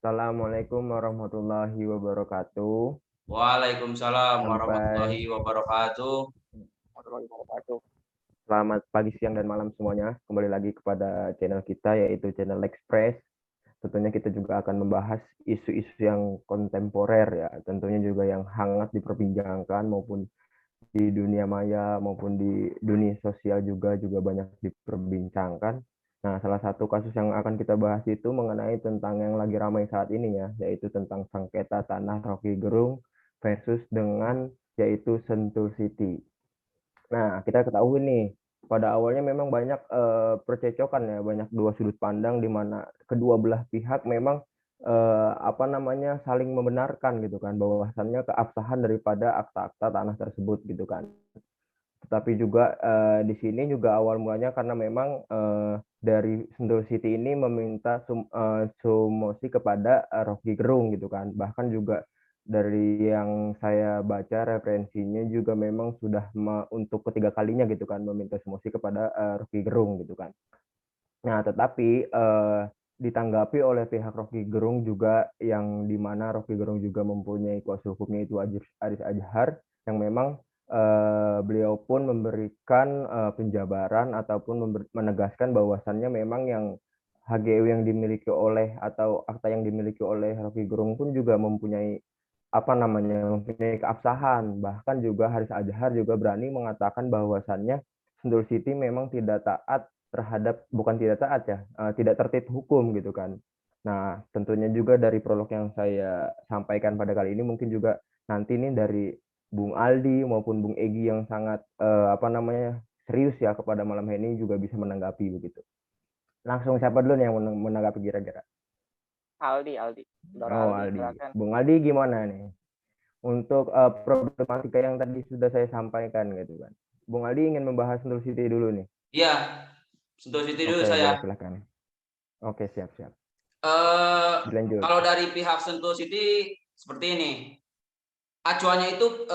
Assalamualaikum warahmatullahi wabarakatuh. Waalaikumsalam Sampai warahmatullahi wabarakatuh. Selamat pagi, siang, dan malam semuanya. Kembali lagi kepada channel kita, yaitu channel Express. Tentunya kita juga akan membahas isu-isu yang kontemporer ya, tentunya juga yang hangat diperbincangkan maupun di dunia maya maupun di dunia sosial juga banyak diperbincangkan. Nah, salah satu kasus yang akan kita bahas itu mengenai tentang yang lagi ramai saat ini ya, yaitu tentang sengketa tanah Rocky Gerung versus dengan yaitu Sentul City. Nah, kita ketahui nih, pada awalnya memang banyak percecokan ya, banyak dua sudut pandang di mana kedua belah pihak memang saling membenarkan gitu kan, bahwasannya keabsahan daripada akta-akta tanah tersebut gitu kan. Tetapi juga di sini juga awal mulanya karena memang dari Sentul City ini meminta sumosi kepada Rocky Gerung gitu kan. Bahkan juga dari yang saya baca referensinya juga memang sudah untuk ketiga kalinya gitu kan meminta sumosi kepada Rocky Gerung gitu kan. Nah, tetapi ditanggapi oleh pihak Rocky Gerung juga yang dimana Rocky Gerung juga mempunyai kuasa hukumnya itu Aris Azhar yang memang beliau pun memberikan penjabaran ataupun menegaskan bahwasannya memang yang HGU yang dimiliki oleh atau akta yang dimiliki oleh Rocky Gerung pun juga mempunyai keabsahan. Bahkan juga Haris Azhar juga berani mengatakan bahwasannya Sentul City memang tidak taat terhadap, bukan tidak taat ya, tidak tertib hukum gitu kan. Nah, tentunya juga dari prolog yang saya sampaikan pada kali ini mungkin juga nanti nih dari Bung Aldi maupun Bung Egi yang sangat serius ya kepada malam ini juga bisa menanggapi begitu. Langsung siapa dulu nih yang menanggapi kira-kira? Aldi. Saudara Oh, Aldi, Aldi. silakan. Bung Aldi gimana nih? Untuk problematika yang tadi sudah saya sampaikan gitu kan. Bung Aldi ingin membahas Sentul City dulu nih. Iya, Sentul City dulu Oke, saya. boleh silakan. Oke, siap. Dilanjut. Kalau dari pihak Sentul City seperti ini. Acuannya itu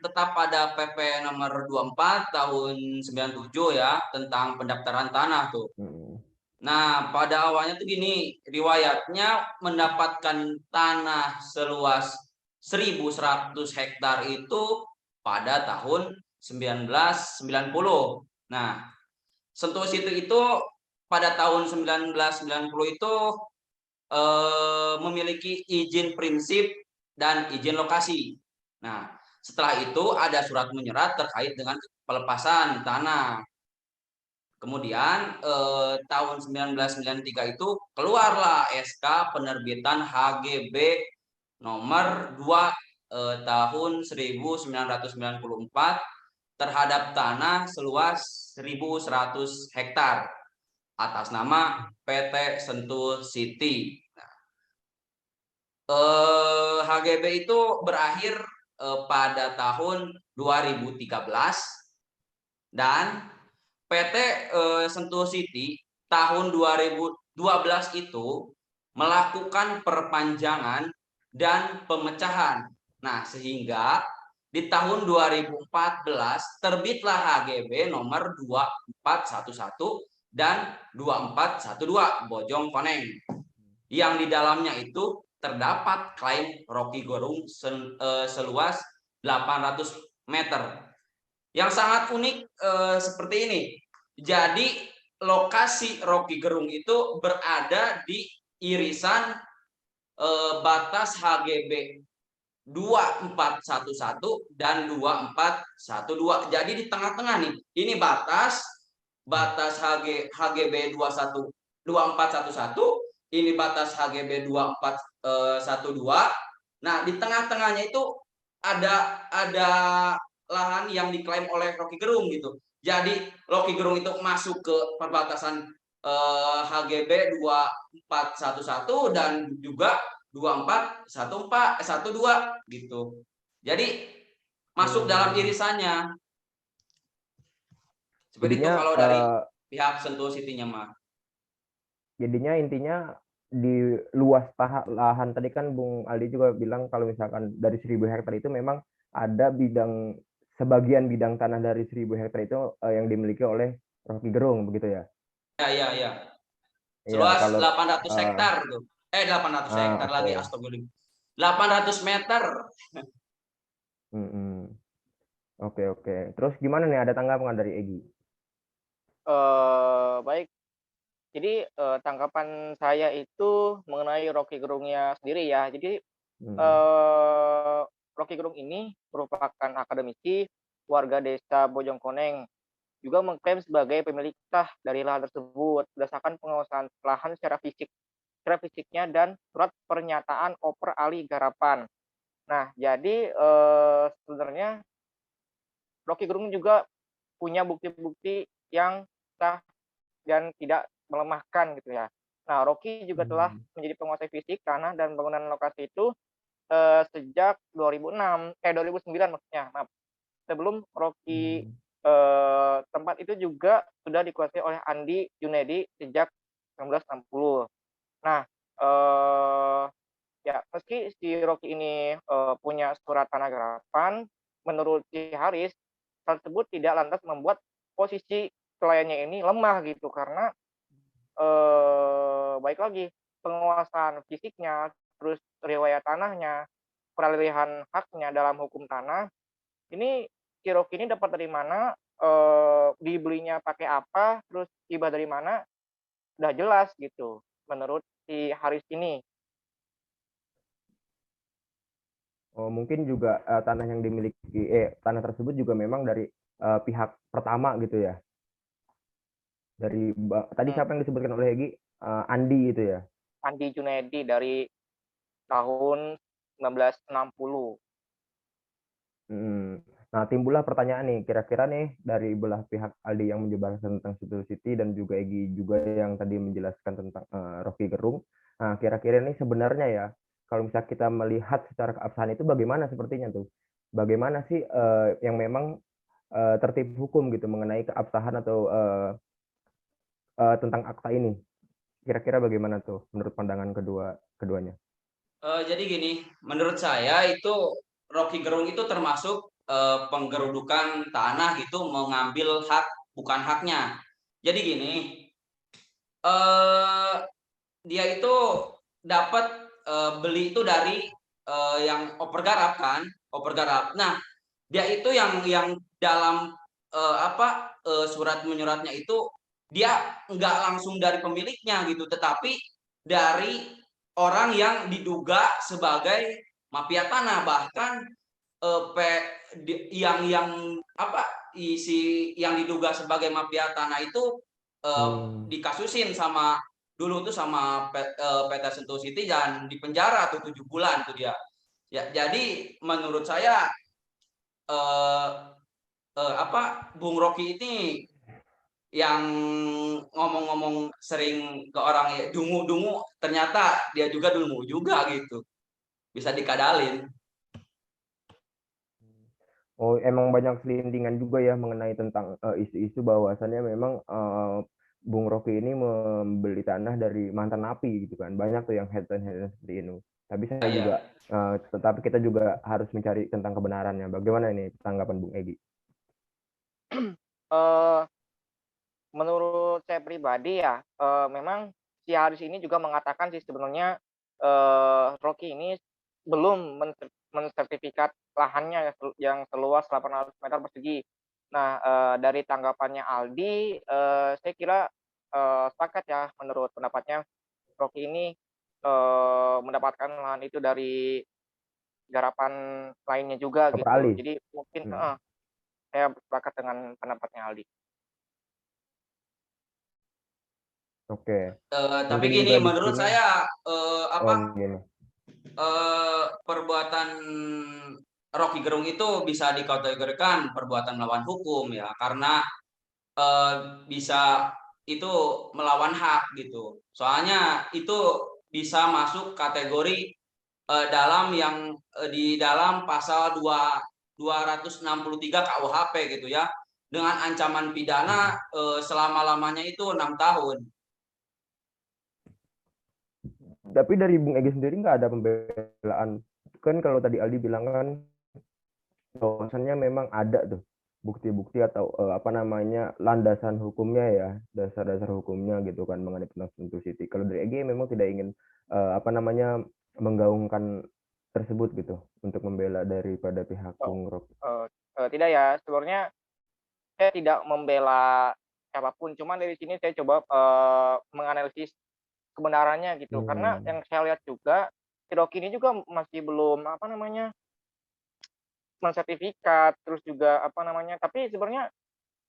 tetap pada PP nomor 24 tahun 97 ya, tentang pendaftaran tanah tuh. Hmm. Nah, pada awalnya tuh gini, riwayatnya mendapatkan tanah seluas 1.100 hektar itu pada tahun 1990. Nah, Sentul City itu pada tahun 1990 itu memiliki izin prinsip dan izin lokasi. Nah, setelah itu ada surat menyurat terkait dengan pelepasan tanah. Kemudian tahun 1993 itu keluarlah SK penerbitan HGB nomor 2 tahun 1994 terhadap tanah seluas 1.100 hektar atas nama PT Sentul City. HGB itu berakhir pada tahun 2013 dan PT Sentul City tahun 2012 itu melakukan perpanjangan dan pemecahan. Nah, sehingga di tahun 2014 terbitlah HGB nomor 2411 dan 2412 Bojong Koneng. Yang di dalamnya itu terdapat klaim Rocky Gerung seluas 800 meter. Yang sangat unik seperti ini. Jadi lokasi Rocky Gerung itu berada di irisan batas HGB 2411 dan 2412. Jadi di tengah-tengah nih. Ini batas HGB 2411, ini batas HGB 2412. Nah, di tengah-tengahnya itu ada lahan yang diklaim oleh Rocky Gerung gitu. Jadi Rocky Gerung itu masuk ke perbatasan HGB 2411 dan juga 2412 gitu. Jadi masuk dalam irisannya. Seperti itu kalau dari pihak Sentul City-nya mah. Jadinya intinya di luas lahan tadi kan Bung Aldi juga bilang kalau misalkan dari 1.000 hektar itu memang ada sebagian bidang tanah dari 1.000 hektar itu yang dimiliki oleh Rocky Gerung begitu ya? Ya. Iya, Seluas kalau 800 hektar tuh. 800 hektar lagi, Oke. astagfirullah. 800 meter. Mm-mm. Oke, oke. Terus gimana nih, ada tanggapan nggak dari Egi? Baik. Jadi tanggapan saya itu mengenai Rocky Gerungnya sendiri ya. Jadi Hmm. Rocky Gerung ini merupakan akademisi warga desa Bojongkoneng, juga mengklaim sebagai pemilik sah dari lahan tersebut berdasarkan pengawasan lahan secara fisiknya dan surat pernyataan oper alih garapan. Nah, jadi sebenarnya Rocky Gerung juga punya bukti-bukti yang sah dan tidak melemahkan gitu ya. Nah, Rocky juga telah Hmm. menjadi penguasai fisik tanah dan bangunan lokasi itu sejak 2006, 2009 maksudnya, maaf. Sebelum Rocky Hmm. tempat itu juga sudah dikuasai oleh Andi Junedi sejak 1960. Nah, eh, ya meski si Rocky ini punya surat tanah garapan, menurut si Haris, tersebut tidak lantas membuat posisi kliennya ini lemah gitu karena baik lagi penguasaan fisiknya, terus riwayat tanahnya, peralihan haknya dalam hukum tanah, ini si Rocky ini dapat dari mana, dibelinya pakai apa, terus tiba dari mana, udah jelas gitu menurut si Haris ini. Oh, mungkin juga tanah yang dimiliki, tanah tersebut juga memang dari pihak pertama gitu ya. Tadi Hmm, siapa yang disebutkan oleh Egi? Andi itu ya. Andi Junedi dari tahun 1960. Hmm. Nah, timbullah pertanyaan nih, kira-kira nih dari belah pihak Aldi yang menjelaskan tentang Sentul City dan juga Egi juga yang tadi menjelaskan tentang Rocky Gerung. Nah, kira-kira ini sebenarnya ya, kalau misalnya kita melihat secara keabsahan itu bagaimana sepertinya tuh? Bagaimana sih yang memang tertib hukum gitu mengenai keabsahan atau tentang akta ini? Kira-kira bagaimana tuh menurut pandangan keduanya? Jadi gini, menurut saya itu Rocky Gerung itu termasuk penggerudukan tanah gitu, mengambil hak bukan haknya. Jadi gini, eh dia itu dapat beli itu dari yang oper garap kan, oper garap. Nah, dia itu yang dalam surat menyuratnya itu dia nggak langsung dari pemiliknya gitu, tetapi dari orang yang diduga sebagai mafia tanah. Bahkan eh, pe, yang apa isi yang diduga sebagai mafia tanah itu Hmm. dikasusin sama dulu tuh sama PT Sentul City dan dipenjara tuh 7 bulan tuh dia. Ya, jadi menurut saya eh, Bung Rocky ini yang ngomong-ngomong sering ke orang ya dungu-dungu, ternyata dia juga dungu juga gitu, bisa dikadalin. Oh, emang banyak selintingan juga ya mengenai tentang isu-isu bahwasannya memang Bung Rocky ini membeli tanah dari mantan napi gitu kan. Banyak tuh yang headline-headline seperti itu. Tapi saya juga, Ya, tetapi kita juga harus mencari tentang kebenarannya. Bagaimana ini tanggapan Bung Egi? Eee, Menurut saya pribadi ya, memang si Haris ini juga mengatakan sih sebenarnya, Rocky ini belum mensertifikat lahannya yang seluas 800 meter persegi. Nah, dari tanggapannya Aldi, saya kira, sepakat ya menurut pendapatnya Rocky ini, mendapatkan lahan itu dari garapan lainnya juga Pak gitu. Ali. Jadi mungkin Hmm. heeh, saya sepakat dengan pendapatnya Aldi. Oke. tapi Mungkin gini juga di menurut sini, saya oh gini. perbuatan Rocky Gerung itu bisa dikategorikan perbuatan melawan hukum ya, karena eh, bisa itu melawan hak gitu. Soalnya itu bisa masuk kategori dalam yang di dalam pasal 263 KUHP gitu ya, dengan ancaman pidana Hmm. selama-lamanya itu 6 tahun. Tapi dari Bung Egi sendiri nggak ada pembelaan. Kan kalau tadi Aldi bilang kan bahwasannya memang ada tuh. bukti-bukti atau apa namanya landasan hukumnya ya, dasar-dasar hukumnya gitu kan mengenai tentang Sentul City. Kalau dari EG memang tidak ingin apa namanya menggaungkan tersebut gitu untuk membela daripada pihak Oh, Bung Rocky. tidak ya, sebenarnya saya tidak membela siapapun, cuman dari sini saya coba menganalisis kebenarannya gitu. Karena Hmm. yang saya lihat juga, si Rocky ini juga masih belum apa namanya mensertifikat, terus juga apa namanya. Tapi sebenarnya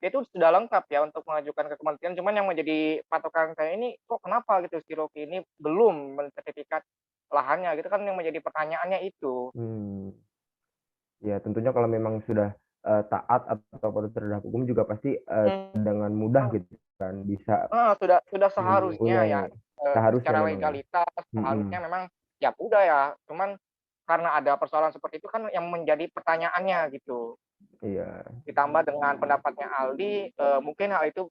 dia itu sudah lengkap ya untuk mengajukan ke kementerian. Cuman yang menjadi patokan saya ini, kok kenapa gitu si Rocky ini belum mensertifikat lahannya gitu kan yang menjadi pertanyaannya itu. Hmm. Ya tentunya kalau memang sudah taat atau patuh terhadap hukum juga pasti dengan mudah Hmm. gitu kan bisa Sudah seharusnya ya, mempunyai seharusnya secara memang ya. legalitas seharusnya memang ya udah ya, cuman karena ada persoalan seperti itu kan yang menjadi pertanyaannya gitu. Iya. Ditambah dengan pendapatnya Aldi, mungkin hal itu,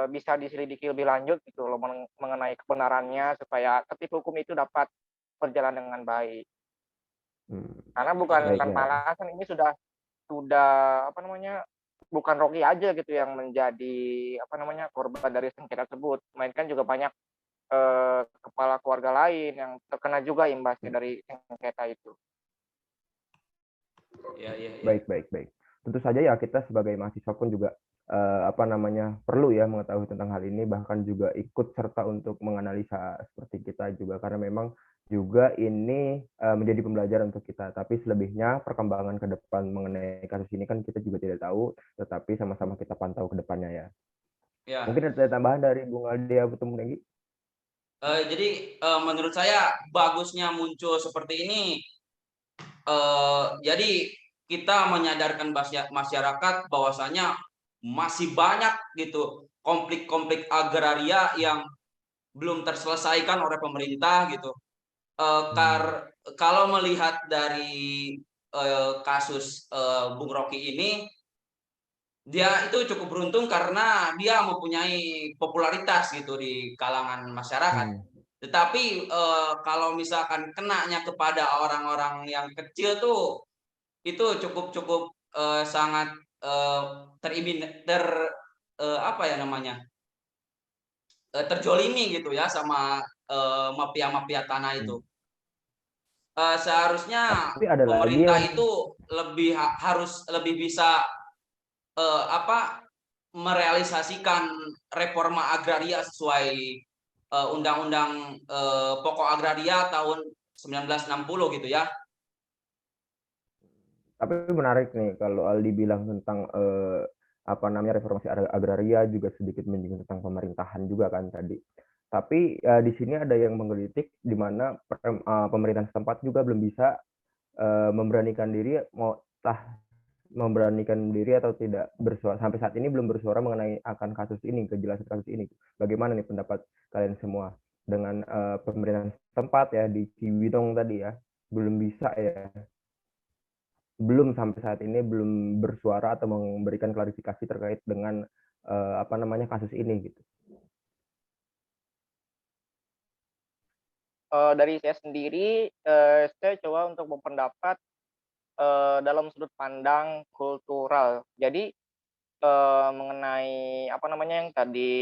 bisa diselidiki lebih lanjut gitu loh mengenai kebenarannya supaya tertib hukum itu dapat berjalan dengan baik. Hmm. Karena bukan Iya, Baik iya. tanpa ya. alasan ini sudah apa namanya, bukan Rocky aja gitu yang menjadi apa namanya, korban dari sengketa tersebut, melainkan juga banyak, kepala keluarga lain yang terkena juga imbasnya dari sengketa itu. Iya, iya, iya. Baik, baik, baik. Tentu saja ya kita sebagai mahasiswa pun juga apa namanya perlu ya mengetahui tentang hal ini, bahkan juga ikut serta untuk menganalisa seperti kita juga karena memang juga ini menjadi pembelajaran untuk kita. Tapi selebihnya perkembangan ke depan mengenai kasus ini kan kita juga tidak tahu, tetapi sama-sama kita pantau ke depannya ya. Ya. Mungkin ada tambahan dari Bung Aldi atau Bung Negi? Jadi menurut saya bagusnya muncul seperti ini. Jadi kita menyadarkan masyarakat bahwasanya masih banyak gitu konflik-konflik agraria yang belum terselesaikan oleh pemerintah gitu. Kalau melihat dari kasus Bung Rocky ini, dia itu cukup beruntung karena dia mempunyai popularitas gitu di kalangan masyarakat. Hmm. Tetapi kalau misalkan kenanya kepada orang-orang yang kecil tuh itu cukup sangat apa ya namanya terjolimi gitu ya sama mafia-mafia tanah itu. Hmm. Seharusnya Tapi ada lagi pemerintah yang itu harus lebih bisa apa merealisasikan reforma agraria sesuai Undang-Undang Pokok Agraria tahun 1960 gitu ya. Tapi menarik nih kalau Aldi bilang tentang apa namanya reformasi agraria juga sedikit menyinggung tentang pemerintahan juga kan tadi. Tapi di sini ada yang menggelitik di mana pemerintahan setempat juga belum bisa memberanikan diri memberanikan diri atau tidak bersuara sampai saat ini belum bersuara mengenai akan kasus ini, kejelasan kasus ini. Bagaimana nih pendapat kalian semua dengan pemerintahan setempat ya di Ciwidong tadi ya belum bisa ya belum sampai saat ini belum bersuara atau memberikan klarifikasi terkait dengan apa namanya kasus ini gitu. Dari saya sendiri, saya coba untuk berpendapat dalam sudut pandang kultural. Jadi, mengenai apa namanya yang tadi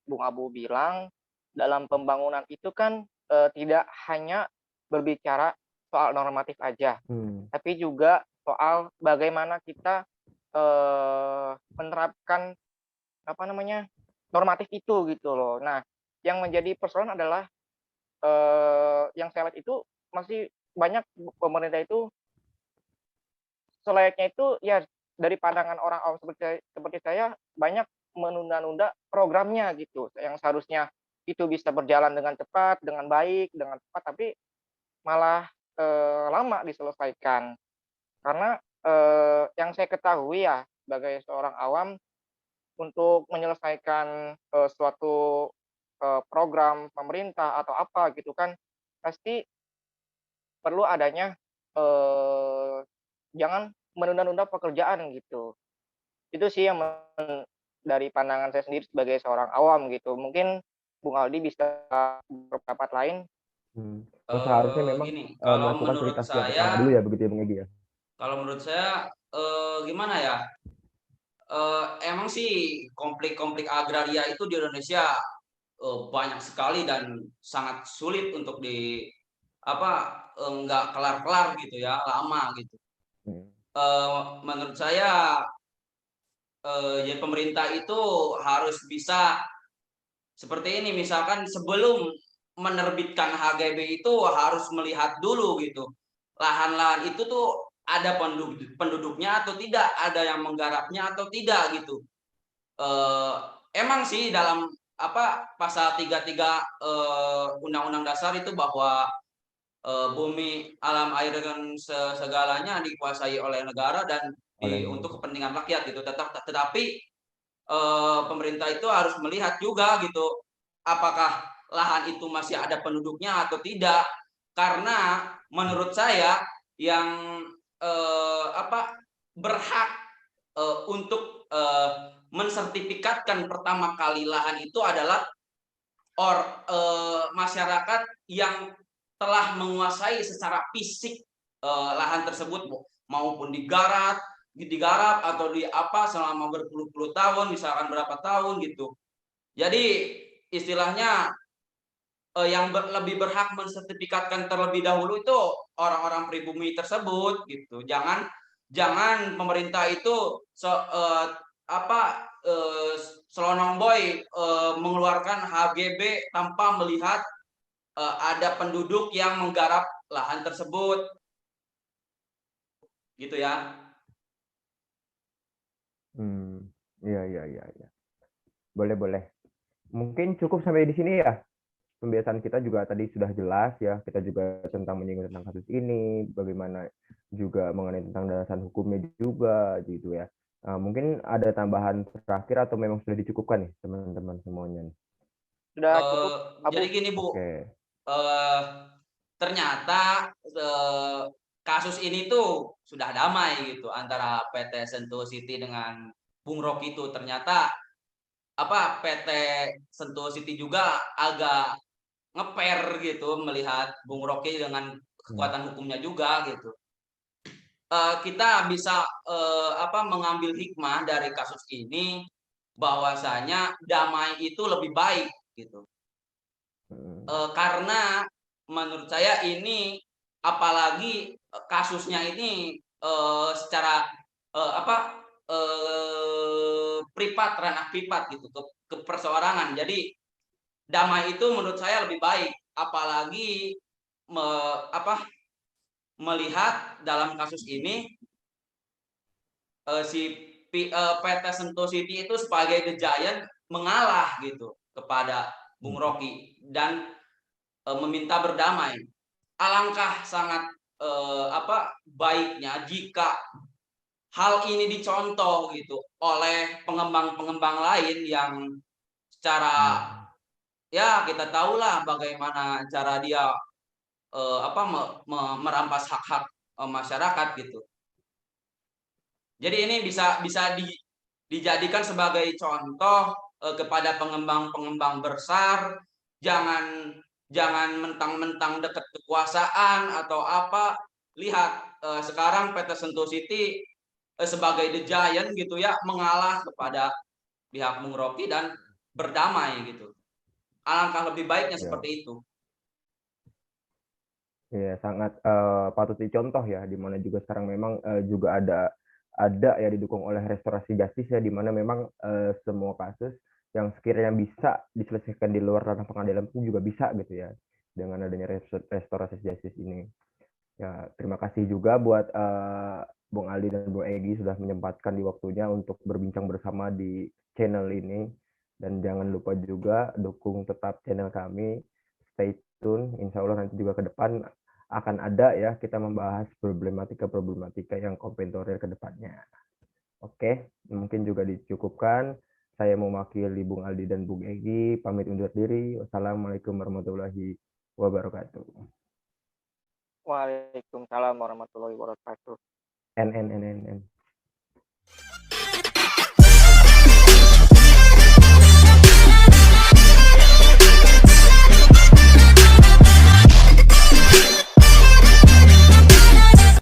Bung Abu bilang, dalam pembangunan itu kan, tidak hanya berbicara soal normatif aja, Hmm. tapi juga soal bagaimana kita, menerapkan apa namanya, normatif itu gitu loh. Nah, yang menjadi persoalan adalah, yang saya lihat itu masih banyak pemerintah itu selayaknya itu ya dari pandangan orang awam seperti saya banyak menunda-nunda programnya gitu, yang seharusnya itu bisa berjalan dengan cepat, dengan baik, dengan cepat, tapi malah, lama diselesaikan. Karena, yang saya ketahui ya sebagai seorang awam untuk menyelesaikan, suatu, program pemerintah atau apa gitu kan, pasti perlu adanya, jangan menunda-nunda pekerjaan gitu. Itu sih yang dari pandangan saya sendiri sebagai seorang awam gitu. Mungkin Bung Aldi bisa berpendapat lain. Oh, seharusnya memang Gini, kalau melakukan menurut prioritas yang pertama saya dulu ya begitu ya Bung Egi ya. Kalau menurut saya gimana ya? emang sih konflik-konflik agraria itu di Indonesia banyak sekali dan sangat sulit untuk nggak kelar-kelar gitu ya, lama gitu. Menurut saya ya pemerintah itu harus bisa seperti ini, misalkan sebelum menerbitkan HGB itu harus melihat dulu gitu. Lahan-lahan itu tuh ada penduduknya atau tidak, ada yang menggarapnya atau tidak gitu. Emang sih dalam pasal 33 Undang-Undang Dasar itu bahwa bumi, alam, air dan segalanya dikuasai oleh negara dan untuk kepentingan rakyat gitu. Tetapi pemerintah itu harus melihat juga gitu apakah lahan itu masih ada penduduknya atau tidak, karena menurut saya yang berhak untuk mensertifikatkan pertama kali lahan itu adalah masyarakat yang telah menguasai secara fisik lahan tersebut, maupun digarap atau selama berpuluh-puluh tahun, misalkan berapa tahun gitu. Jadi istilahnya yang lebih berhak mensertifikatkan terlebih dahulu itu orang-orang pribumi tersebut gitu. Jangan pemerintah itu selonong boy mengeluarkan HGB tanpa melihat ada penduduk yang menggarap lahan tersebut, gitu ya. Iya. Boleh. Mungkin cukup sampai di sini ya. Pembiasaan kita juga tadi sudah jelas ya. Kita juga tentang menyinggung tentang kasus ini, bagaimana juga mengenai tentang dasar hukumnya juga gitu ya. Mungkin ada tambahan terakhir atau memang sudah dicukupkan nih teman-teman semuanya nih? Sudah cukup, Abu. Jadi gini Bu, ternyata kasus ini tuh sudah damai gitu antara PT Sentul City dengan Bung Rocky itu. Ternyata PT Sentul City juga agak ngeper gitu melihat Bung Rocky dengan kekuatan hukumnya juga gitu. Kita bisa mengambil hikmah dari kasus ini bahwasanya damai itu lebih baik gitu. Karena menurut saya ini apalagi kasusnya ini secara privat, ranah privat gitu, ke perseorangan. Jadi damai itu menurut saya lebih baik, apalagi melihat dalam kasus ini PT Sentul City itu sebagai the giant mengalah gitu kepada Bung Rocky dan meminta berdamai. Alangkah sangat baiknya jika hal ini dicontoh gitu oleh pengembang-pengembang lain yang secara ya kita tahulah bagaimana cara dia merampas hak-hak masyarakat gitu. Jadi ini bisa dijadikan sebagai contoh kepada pengembang-pengembang besar, jangan mentang-mentang dekat kekuasaan atau apa. Lihat sekarang PT Sentul City sebagai the giant gitu ya, mengalah kepada pihak Bung Rocky dan berdamai gitu. Alangkah lebih baiknya seperti itu. Ya, sangat patut dicontoh ya, di mana juga sekarang memang juga ada ya didukung oleh restorasi justice ya, di mana memang semua kasus yang sekiranya bisa diselesaikan di luar ranah pengadilan pun juga bisa gitu ya, dengan adanya restorasi justice ini. Ya, terima kasih juga buat Bung Aldi dan Bung Egy sudah menyempatkan di waktunya untuk berbincang bersama di channel ini. Dan jangan lupa juga dukung tetap channel kami. Stay tune, insya Allah nanti juga ke depan akan ada ya kita membahas problematika yang kontemporer ke depannya. Oke, mungkin juga dicukupkan. Saya mewakili Bung Aldi dan Bung Egy, pamit undur diri. Wassalamualaikum warahmatullahi wabarakatuh. Waalaikumsalam warahmatullahi wabarakatuh. NNNNN.